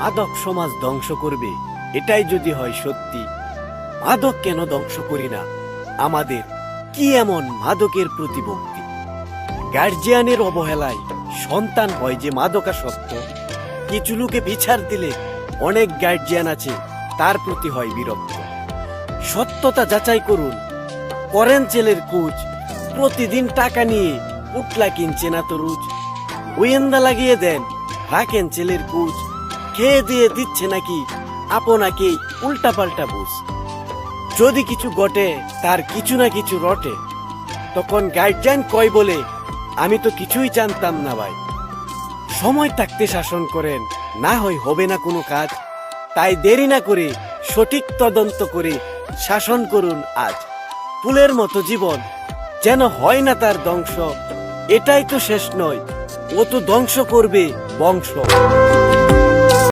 মাদক সমাজ ধ্বংস করবে, এটাই যদি হয় সত্যি, মাদক কেন ধ্বংস করি না? আমাদের কি এমন মাদকের প্রতিভক্তি? গার্জিয়ানের অবহেলায় সন্তান হয় যে মাদকাসক্ত। কিছু লোকে বিচার দিলে অনেক গার্জিয়ান আছে তার প্রতি হয় বিরক্ত। সত্যতা যাচাই করুন, করেন ছেলের কুচ, প্রতিদিন টাকা নিয়ে উটলা কিনছে না তো রুজ। গোয়েন্দা লাগিয়ে দেন, রাখেন ছেলের কুচ, খেয়ে দিয়ে দিচ্ছে নাকি আপনাকে উল্টা পাল্টা বুঝ। যদি কিছু ঘটে তার কিছু না কিছু রটে, তখন গার্জিয়ান কয় বলে আমি তো কিছুই জানতাম না ভাই। সময় থাকতে শাসন করেন, না হয় হবে না কোনো কাজ। তাই দেরি না করে সঠিক তদন্ত করে শাসন করুন আজ। ফুলের মতো জীবন যেন হয় না তার ধ্বংস, এটাই তো শেষ নয়, ও তো ধ্বংস করবে বংশ।